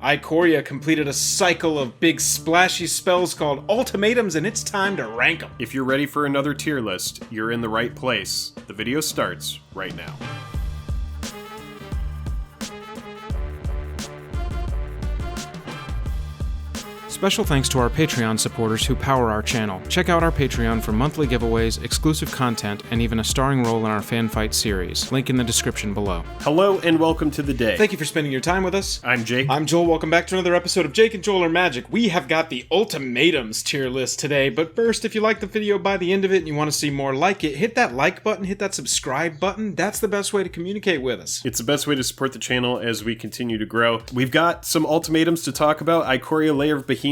Ikoria completed a cycle of big splashy spells called Ultimatums, and it's time to rank them. If you're ready for another tier list, you're in the right place. The video starts right now. Special thanks to our Patreon supporters who power our channel. Check out our Patreon for monthly giveaways, exclusive content, and even a starring role in our fan fight series. Link in the description below. Hello and welcome to the day. Thank you for spending your time with us. I'm Jake. I'm Joel. Welcome back to another episode of Jake and Joel Are Magic. We have got the Ultimatums tier list today, but first, if you like the video by the end of it and you want to see more like it, hit that like button, hit that subscribe button. That's the best way to communicate with us. It's the best way to support the channel as we continue to grow. We've got some ultimatums to talk about. Ikoria, Lair of Behemoths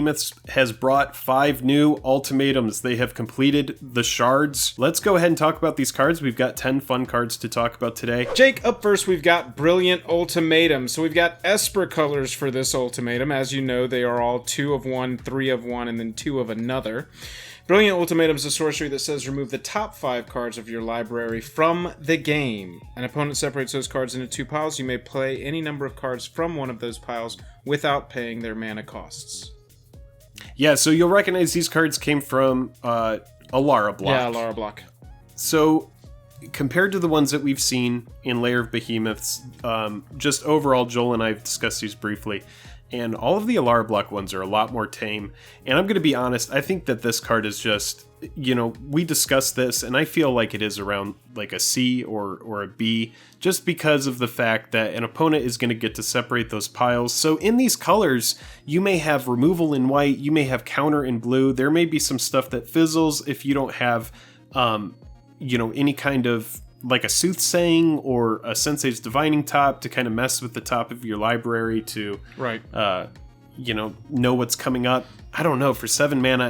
has brought 5 new ultimatums. They have completed the shards. Let's go ahead and talk about these cards. We've got 10 fun cards to talk about today. Jake, up first we've got Brilliant Ultimatum. So we've got Esper colors for this ultimatum. As you know, they are all 2 of one, 3 of one, and then 2 of another. Brilliant Ultimatum is a sorcery that says remove the top 5 cards of your library from the game. An opponent separates those cards into 2 piles. You may play any number of cards from one of those piles without paying their mana costs. Yeah, so you'll recognize these cards came from Alara block. Yeah, Alara block. So compared to the ones that we've seen in Lair of Behemoths, just overall, Joel and I have discussed these briefly, and all of the Alara block ones are a lot more tame. And I'm going to be honest, I think that this card is just, you know, we discussed this, and I feel like it is around like a C or a B, just because of the fact that an opponent is going to get to separate those piles. So in these colors, you may have removal in white, you may have counter in blue, there may be some stuff that fizzles if you don't have, you know, any kind of like a soothsaying or a sensei's divining top to kind of mess with the top of your library to, right, you know what's coming up. I don't know, for 7 mana,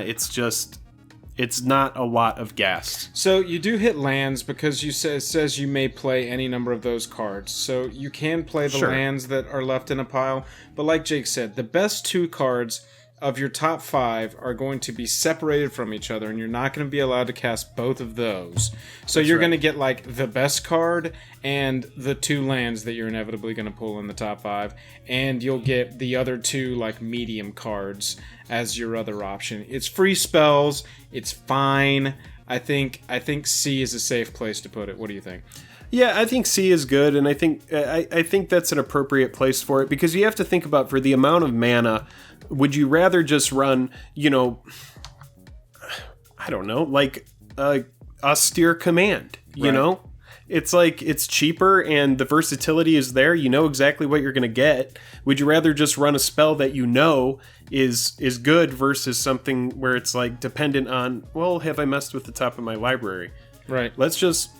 it's not a lot of gas. So you do hit lands because it says you may play any number of those cards. So you can play the lands that are left in a pile. But like Jake said, the best 2 cards of your top 5 are going to be separated from each other, and you're not going to be allowed to cast both of those. So you're going to get like the best card and the 2 lands that you're inevitably going to pull in the top 5, and you'll get the other 2 like medium cards as your other option. It's free spells. It's fine. I think C is a safe place to put it. What do you think? Yeah, I think C is good, and I think that's an appropriate place for it, because you have to think about, for the amount of mana, would you rather just run, you know, I don't know, like austere command, you know? It's like, it's cheaper and the versatility is there. You know exactly what you're going to get. Would you rather just run a spell that you know is good versus something where it's like dependent on, well, have I messed with the top of my library? Right. Let's just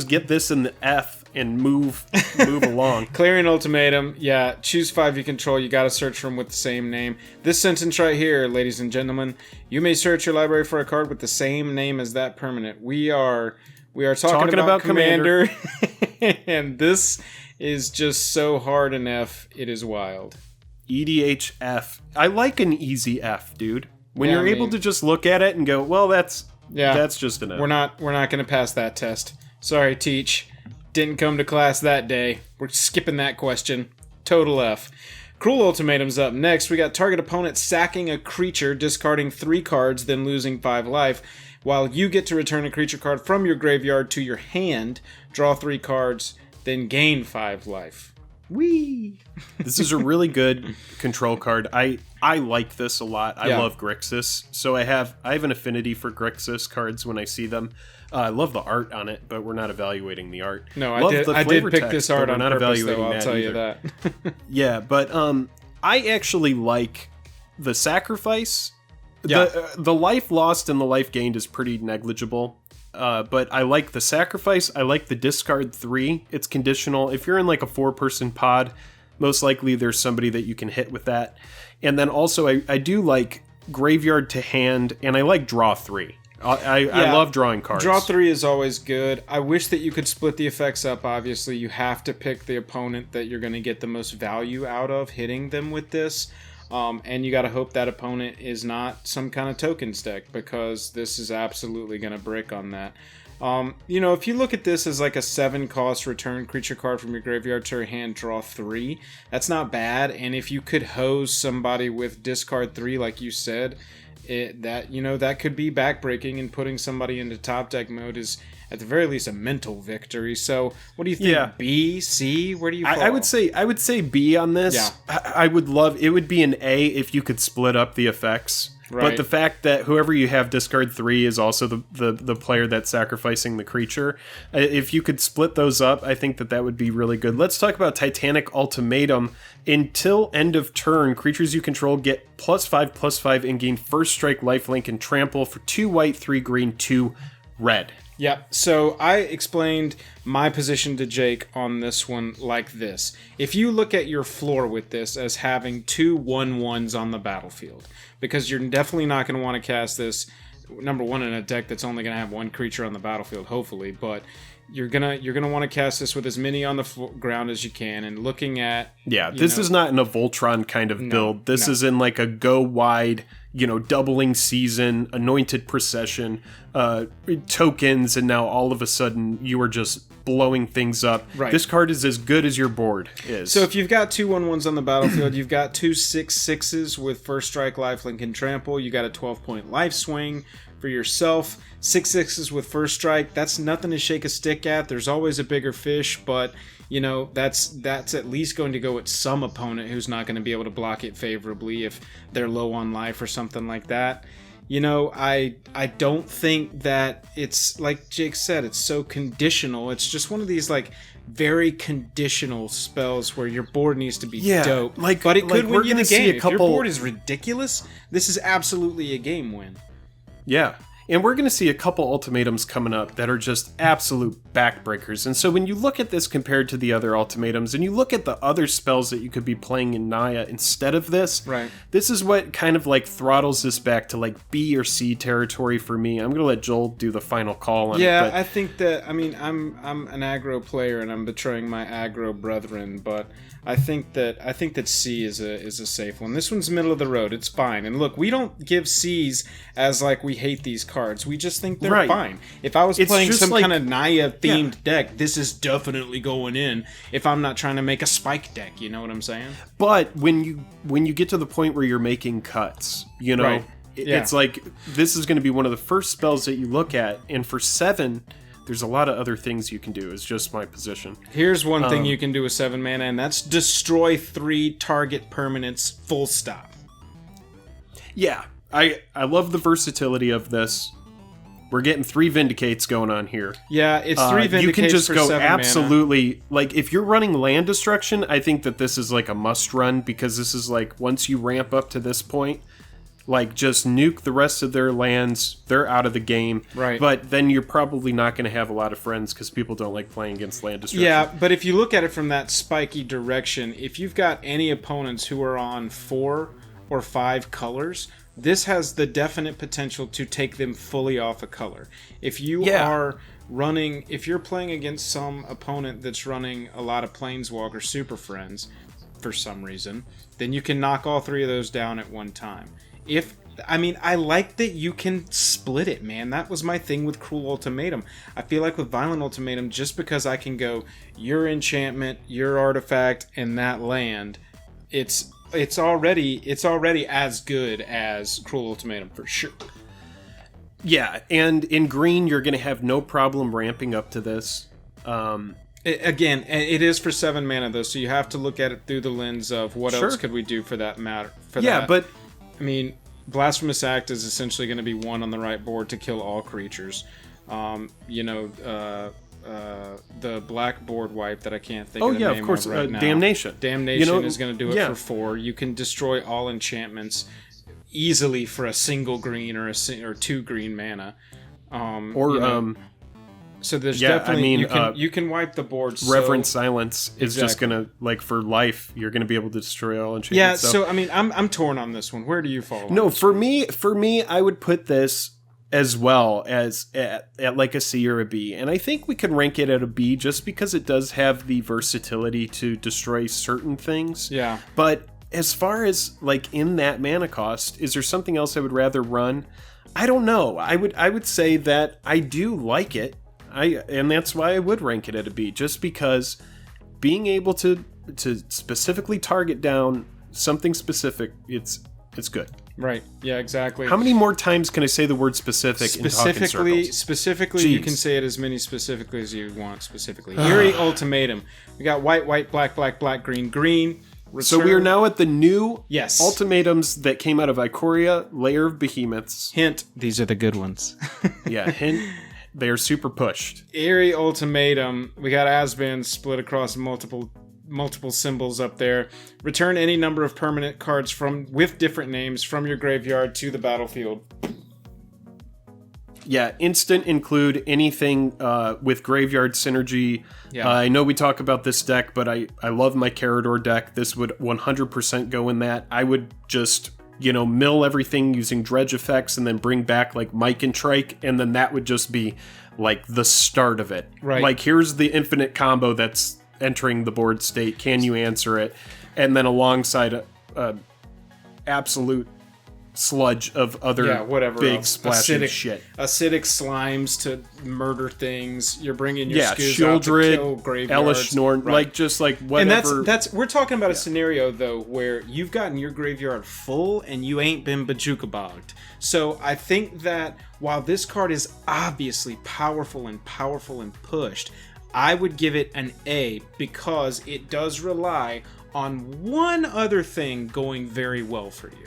get this in the F and move along. Clarion Ultimatum. Yeah, choose 5 you control. You got to search for them with the same name. This sentence right here, ladies and gentlemen, you may search your library for a card with the same name as that permanent. We are talking about Commander. And this is just so hard an F, it is wild. EDH F. I like an easy F, dude. When you're able to just look at it and go, well, that's just an F. We're not going to pass that test. Sorry, Teach. Didn't come to class that day. We're skipping that question. Total F. Cruel Ultimatum's up next. We got target opponent sacking a creature, discarding 3 cards, then losing 5 life, while you get to return a creature card from your graveyard to your hand, draw 3 cards, then gain 5 life. Whee! This is a really good control card. I like this a lot. I love Grixis, so I have an affinity for Grixis cards when I see them. I love the art on it, but we're not evaluating the art. No, I did pick this art on purpose, though, I'll tell you that. Yeah, but I actually like the sacrifice. Yeah. The life lost and the life gained is pretty negligible. But I like the sacrifice. I like the discard 3. It's conditional. If you're in like a 4-person pod, most likely there's somebody that you can hit with that. And then also I do like graveyard to hand, and I like draw 3. I love drawing cards. Draw 3 is always good. I wish that you could split the effects up. Obviously, you have to pick the opponent that you're going to get the most value out of hitting them with this. And you got to hope that opponent is not some kind of tokens deck, because this is absolutely going to brick on that. If you look at this as like a 7-cost return creature card from your graveyard to your hand, draw 3, that's not bad. And if you could hose somebody with discard 3, like you said, that could be backbreaking, and putting somebody into top deck mode is at the very least a mental victory. So what do you think? Yeah. B, C? Where do you fall? I would say B on this. Yeah. I would love, it would be an A if you could split up the effects. Right. But the fact that whoever you have discard 3 is also the player that's sacrificing the creature, if you could split those up, I think that would be really good. Let's talk about Titanic Ultimatum. Until end of turn, creatures you control get +5/+5 and gain first strike, lifelink, and trample for 2 white, 3 green, 2 red. Yep. So I explained my position to Jake on this one like this. If you look at your floor with this as having 2 1/1s on the battlefield, because you're definitely not going to want to cast this, number one, in a deck that's only going to have 1 creature on the battlefield, hopefully, but you're gonna want to cast this with as many on the ground as you can, and looking at... Yeah, this is not in a Voltron kind of build. This is in like a go wide, doubling season, anointed procession, tokens, and now all of a sudden you are just blowing things up. Right. This card is as good as your board is. So if you've got 2 1/1s on the battlefield, you've got 2 6/6s with first strike, lifelink, and trample. You got a 12-point life swing for yourself. 6/6s with first strike. That's nothing to shake a stick at. There's always a bigger fish, but that's at least going to go at some opponent who's not going to be able to block it favorably if they're low on life or something like that. I don't think that it's, like Jake said, it's so conditional. It's just one of these like very conditional spells where your board needs to be dope. But it could win you the game. If your board is ridiculous, this is absolutely a game win. Yeah. And we're going to see a couple ultimatums coming up that are just absolute backbreakers. And so when you look at this compared to the other ultimatums, and you look at the other spells that you could be playing in Naya instead of this, right, this is what kind of like throttles this back to like B or C territory for me. I'm going to let Joel do the final call on it. Yeah, I think that, I'm an aggro player and I'm betraying my aggro brethren, but I think that C is a safe one. This one's middle of the road. It's fine. And look, we don't give C's as like we hate these cards. We just think they're fine. If I was playing some kind of Naya themed deck, this is definitely going in. If I'm not trying to make a spike deck, you know what I'm saying? But when you get to the point where you're making cuts, right. It's like this is going to be one of the first spells that you look at, and for 7. There's a lot of other things you can do. It's just my position. Here's one thing you can do with 7 mana, and that's destroy 3 target permanents, full stop. Yeah, I love the versatility of this. We're getting 3 Vindicates going on here. Yeah, it's 3 Vindicates. You can just for go 7 absolutely mana. Like if you're running land destruction, I think that this is like a must run, because this is like once you ramp up to this point, like just nuke the rest of their lands, they're out of the game. Right. But then you're probably not going to have a lot of friends because people don't like playing against land destruction. Yeah, but if you look at it from that spiky direction, if you've got any opponents who are on 4 or 5 colors, this has the definite potential to take them fully off a color. If you are running, if you're playing against some opponent that's running a lot of Planeswalker Super Friends for some reason, then you can knock all 3 of those down at one time. I like that you can split it, man. That was my thing with Cruel Ultimatum. I feel like with Violent Ultimatum, just because I can go your enchantment, your artifact, and that land, it's already as good as Cruel Ultimatum for sure. Yeah, and in green, you're going to have no problem ramping up to this. Again, it is for 7 mana though, so you have to look at it through the lens of what else could we do for that matter. But Blasphemous Act is essentially going to be 1 on the right board to kill all creatures. The black board wipe that I can't think of the name of right now. Damnation. Damnation is going to do it for 4. You can destroy all enchantments easily for a single green or 2 green mana. So there's definitely you can wipe the board. Reverent Silence is just gonna, like, for life, you're gonna be able to destroy all enchantments. Yeah, so I'm torn on this one. Where do you fall? No, for me, I would put this as well as at like a C or a B, and I think we could rank it at a B just because it does have the versatility to destroy certain things. Yeah, but as far as like in that mana cost, is there something else I would rather run? I don't know. I would say that I do like it. and that's why I would rank it at a B, just because being able to specifically target down something specific, it's good. Right. Yeah, exactly. How many more times can I say the word specific in talking circles? Specifically, you can say it as many specifically as you want specifically. Eerie Ultimatum. We got white, white, black, black, black, green, green. Return. So we are now at the new ultimatums that came out of Ikoria, Lair of Behemoths. Hint, these are the good ones. Yeah, hint, they are super pushed. Eerie Ultimatum. We got Asban split across multiple symbols up there. Return any number of permanent cards with different names from your graveyard to the battlefield. Yeah, instant include anything with graveyard synergy. Yeah. I know we talk about this deck, but I love my Carador deck. This would 100% go in that. I would just, mill everything using dredge effects and then bring back like Mike and Trike, and then that would just be like the start of it. Right. Like, here's the infinite combo that's entering the board state. Can you answer it? And then alongside a absolute sludge of other big else. splashing shit. Acidic slimes to murder things. You're bringing your Skoos Shieldred, out to kill graveyards. Elish Norn, right. Just like whatever. And that's we're talking about a scenario though where you've gotten your graveyard full and you ain't been bajuka-bogged. So I think that while this card is obviously powerful and pushed, I would give it an A because it does rely on one other thing going very well for you.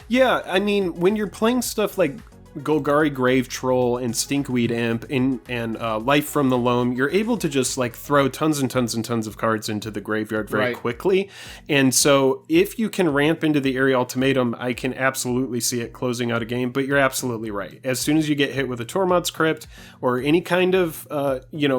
Yeah, I mean, when you're playing stuff like Golgari Grave Troll and Stinkweed Imp and Life from the Loam, you're able to just like throw tons and tons and tons of cards into the graveyard very quickly. And so if you can ramp into the Eerie Ultimatum, I can absolutely see it closing out a game, but you're absolutely right. As soon as you get hit with a Tormod's Crypt or any kind of,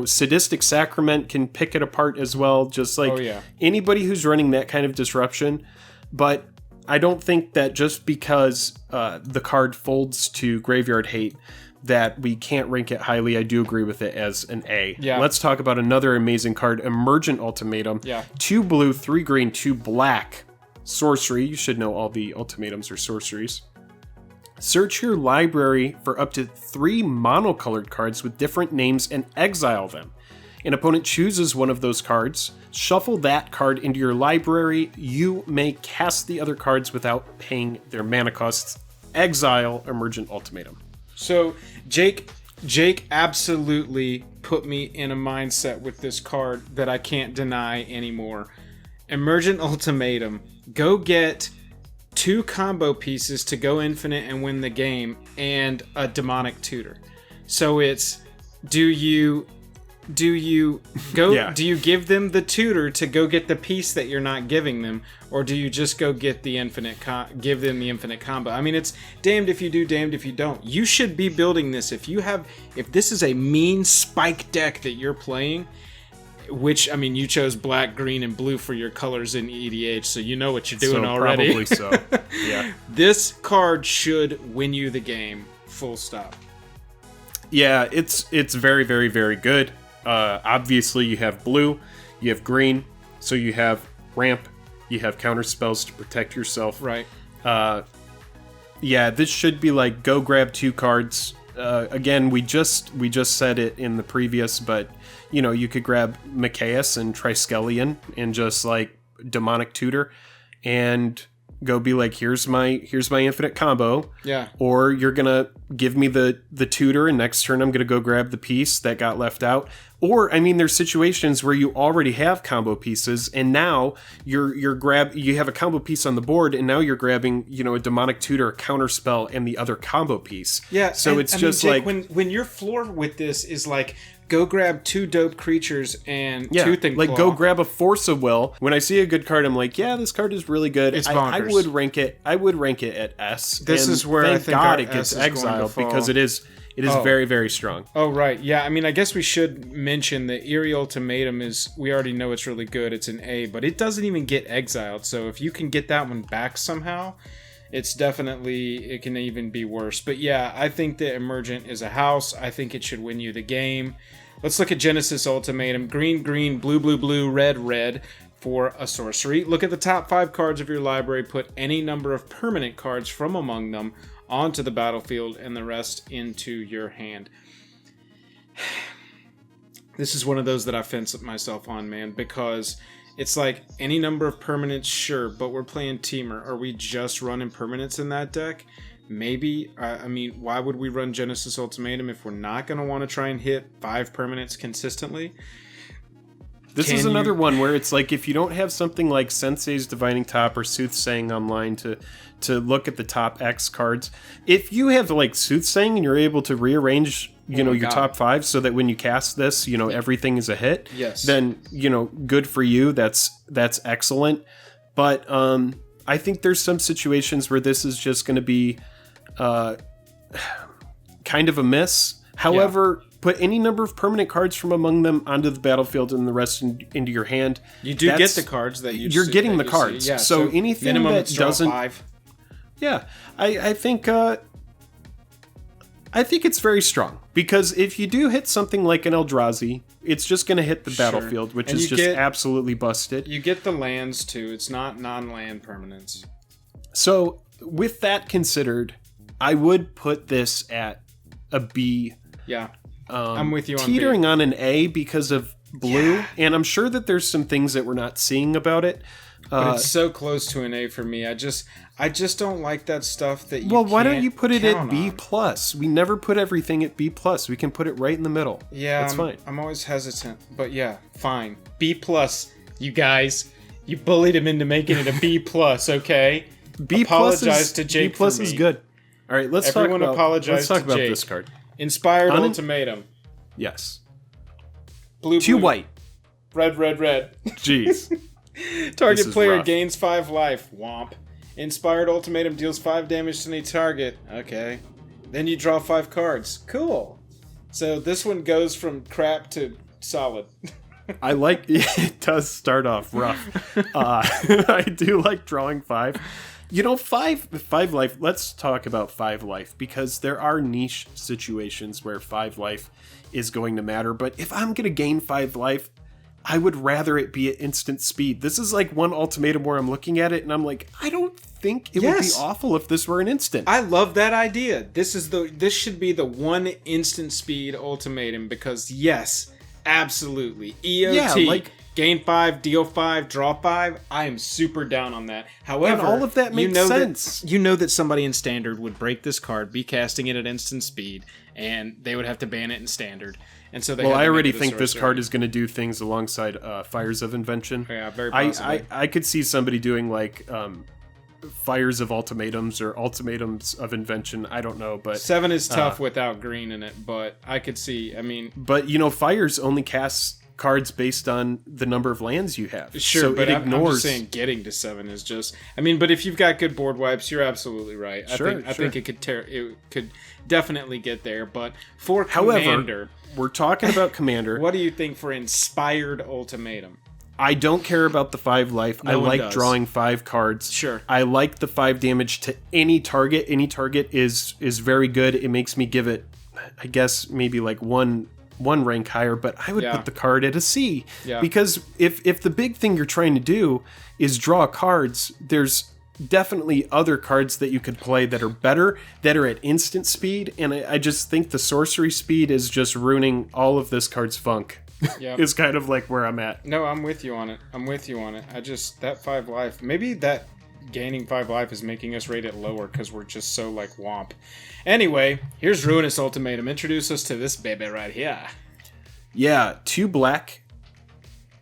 sadistic sacrament can pick it apart as well, just like anybody who's running that kind of disruption. But I don't think that just because the card folds to Graveyard Hate that we can't rank it highly. I do agree with it as an A. Yeah. Let's talk about another amazing card, Emergent Ultimatum. Yeah. 2 blue, 3 green, 2 black. Sorcery. You should know all the ultimatums are sorceries. Search your library for up to 3 monocolored cards with different names and exile them. An opponent chooses one of those cards, shuffle that card into your library. You may cast the other cards without paying their mana costs. Exile Emergent Ultimatum. So Jake absolutely put me in a mindset with this card that I can't deny anymore. Emergent Ultimatum. Go get 2 combo pieces to go infinite and win the game and a demonic tutor. So it's do you give them the tutor to go get the piece that you're not giving them, or do you just go get the give them the infinite combo? I mean, it's damned if you do, damned if you don't. You should be building this if this is a mean spike deck that you're playing, which, I mean, you chose black, green, and blue for your colors in EDH, so you know what you're doing already. Probably so. Yeah. This card should win you the game, full stop. Yeah, it's very, very, very good. Obviously, you have blue, you have green, so you have ramp, you have counter spells to protect yourself. Right. This should be like go grab 2 cards. Again, we just said it in the previous, but you could grab Mikaeus and Triskelion and just like demonic tutor and go be like, here's my infinite combo. Yeah. Or you're gonna give me the tutor, and next turn I'm gonna go grab the piece that got left out. Or, I mean, there's situations where you already have combo pieces, and now you have a combo piece on the board, and now you're grabbing, a demonic tutor, a counter spell, and the other combo piece. Yeah. So Jake, when your floor with this is like, go grab 2 dope creatures and Tooth and Claw. Like go grab a Force of Will. When I see a good card, I'm like, yeah, this card is really good. It's bonkers. I would rank it at S. This is where I think God it gets exiled because it is very, very strong. Oh, right. Yeah, I mean, I guess we should mention the Eerie Ultimatum we already know it's really good. It's an A, but it doesn't even get exiled. So if you can get that one back somehow, it can even be worse. But yeah, I think that Emergent is a house. I think it should win you the game. Let's look at Genesis Ultimatum. Green, green, blue, blue, blue, red, red for a sorcery. Look at the top 5 cards of your library. Put any number of permanent cards from among them onto the battlefield and the rest into your hand. This is one of those that I fence myself on, man, because it's like any number of permanents, sure, but we're playing Teamer. Are we just running permanents in that deck? Maybe. I mean, why would we run Genesis Ultimatum if we're not going to want to try and hit 5 permanents consistently? This is another one where it's like, if you don't have something like Sensei's Divining Top or Soothsaying online to look at the top X cards, if you have like Soothsaying and you're able to rearrange, your top 5 so that when you cast this, everything is a hit, then, good for you. That's excellent. But I think there's some situations where this is just going to be kind of a miss. However, put any number of permanent cards from among them onto the battlefield and the rest into your hand. You do get the cards that you're getting the cards. Yeah, so anything that doesn't, 5. Yeah, I think it's very strong, because if you do hit something like an Eldrazi, it's just going to hit the battlefield, which is just absolutely busted. You get the lands too. It's not non-land permanents. So with that considered, I would put this at a B. Yeah. I'm with you on teetering on an A because of blue, and I'm sure that there's some things that we're not seeing about it. But it's so close to an A for me. I just don't like that stuff that you Well, why don't you put it at B+? on. We never put everything at B+. We can put it right in the middle. Yeah, that's fine. I'm always hesitant, but yeah, fine. B+, you guys. You bullied him into making it a B+, okay? Apologize to Jake. B+ is good. All right, let's talk about this card. Inspired Ultimatum. Yes. Blue, 2 blue. white. Red, red, red. Jeez. Target player gains 5 life. Womp. Inspired Ultimatum deals 5 damage to any target. Okay. Then you draw 5 cards. Cool. So this one goes from crap to solid. I like it. Does start off rough. I do like drawing 5. 5 life. Let's talk about 5 life, because there are niche situations where 5 life is going to matter. But if I'm going to gain 5 life, I would rather it be at instant speed. This is like one ultimatum where I'm looking at it and I'm like, I don't think it would be awful if this were an instant. I love that idea. This should be the one instant speed ultimatum, because yes, absolutely. EOT, gain 5, deal 5, draw 5. I am super down on that. However, and all of that makes sense. You know that somebody in Standard would break this card, be casting it at instant speed, and they would have to ban it in Standard. And so they I already think this card is going to do things alongside Fires of Invention. Yeah, very possibly. I could see somebody doing like Fires of Ultimatums or Ultimatums of Invention. I don't know, but 7 is tough without green in it, but I could see. I mean, but Fires only casts cards based on the number of lands you have. Sure, so but it I'm just saying getting to 7 is just. I mean, but if you've got good board wipes, you're absolutely right. I think it could definitely get there. But for Commander, we're talking about Commander. What do you think for Inspired Ultimatum? I don't care about the 5 life. I like drawing 5 cards. Sure. I like the 5 damage to any target. Any target is very good. It makes me give it, I guess, maybe like one rank higher, but I would put the card at a C. Yeah. Because if the big thing you're trying to do is draw cards, there's definitely other cards that you could play that are better, that are at instant speed, and I just think the sorcery speed is just ruining all of this card's funk. Yeah. Is kind of like where I'm at. No, I'm with you on it. I just, that 5 life, maybe that gaining 5 life is making us rate it lower because we're just so like womp. Anyway, here's Ruinous Ultimatum. Introduce us to this baby right here. Yeah, 2 black,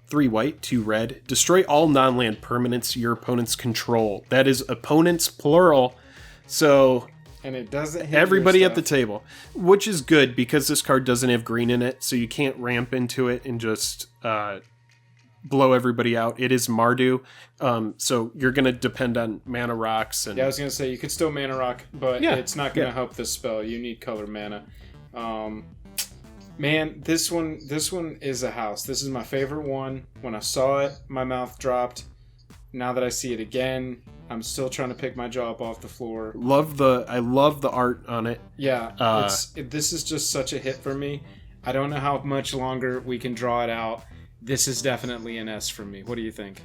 3 white, 2 red. Destroy all non-land permanents your opponents control. That is opponents plural. So and it doesn't hit everybody at the table, which is good because this card doesn't have green in it, so you can't ramp into it and just blow everybody out. It is Mardu, so you're going to depend on mana rocks. And I was going to say, you could still mana rock, but it's not going to help this spell. You need color mana. Man, this one is a house. This is my favorite one. When I saw it, my mouth dropped. Now that I see it again, I'm still trying to pick my jaw up off the floor. I love the art on it. Yeah, this is just such a hit for me. I don't know how much longer we can draw it out. This is definitely an S for me. What do you think?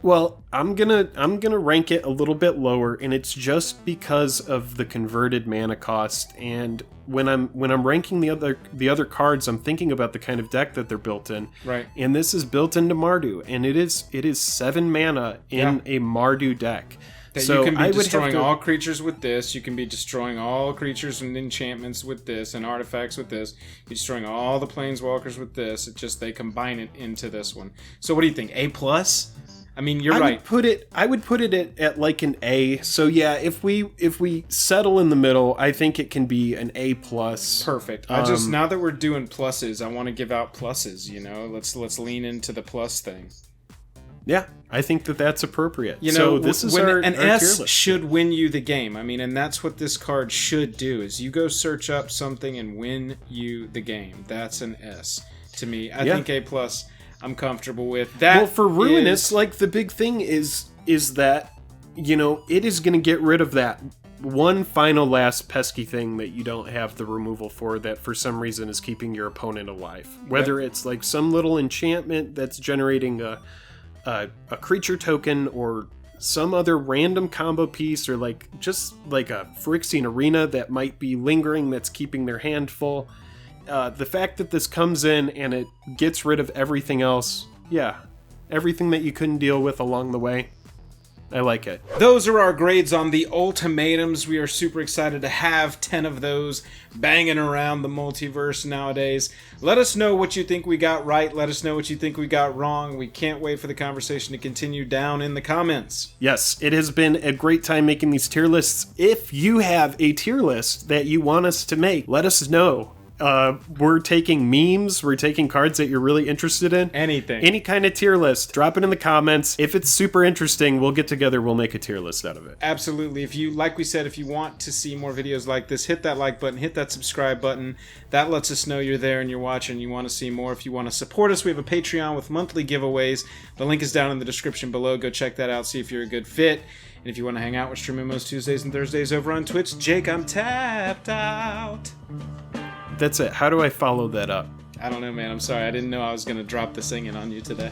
Well, I'm gonna rank it a little bit lower, and it's just because of the converted mana cost. And when I'm ranking the other cards, I'm thinking about the kind of deck that they're built in. Right. And this is built into Mardu, and it is 7 mana in a Mardu deck. That so you can be destroying all creatures with this. You can be destroying all creatures and enchantments with this, and artifacts with this. You're destroying all the planeswalkers with this. It's just they combine it into this one. So what do you think? A+? I mean, you're right. I would put it at like an A. So yeah, if we settle in the middle, I think it can be an A+. Perfect. I just, now that we're doing pluses, I want to give out pluses. You know, let's lean into the plus thing. Yeah, I think that's appropriate. You know, so this is an S should win you the game. I mean, and that's what this card should do: is you go search up something and win you the game. That's an S to me. I think A+. I'm comfortable with that. Well, for Ruinous, like the big thing is that, you know, it is going to get rid of that one final last pesky thing that you don't have the removal for, that for some reason is keeping your opponent alive. Whether it's like some little enchantment that's generating a creature token, or some other random combo piece, or like just like a Phyrexian Arena that might be lingering that's keeping their hand full. The fact that this comes in and it gets rid of everything else, everything that you couldn't deal with along the way, I like it. Those are our grades on the Ultimatums. We are super excited to have 10 of those banging around the multiverse nowadays. Let us know what you think we got right. Let us know what you think we got wrong. We can't wait for the conversation to continue down in the comments. Yes, it has been a great time making these tier lists. If you have a tier list that you want us to make, let us know. We're taking memes, we're taking cards that you're really interested in. Anything. Any kind of tier list. Drop it in the comments. If it's super interesting, we'll get together, we'll make a tier list out of it. Absolutely. If you, like we said, if you want to see more videos like this, hit that like button, hit that subscribe button. That lets us know you're there and you're watching and you want to see more. If you want to support us, we have a Patreon with monthly giveaways. The link is down in the description below. Go check that out, see if you're a good fit. And if you want to hang out, we're streaming most Tuesdays and Thursdays over on Twitch. Jake, I'm tapped out. That's it. How do I follow that up? I don't know, man. I'm sorry. I didn't know I was going to drop the singing on you today.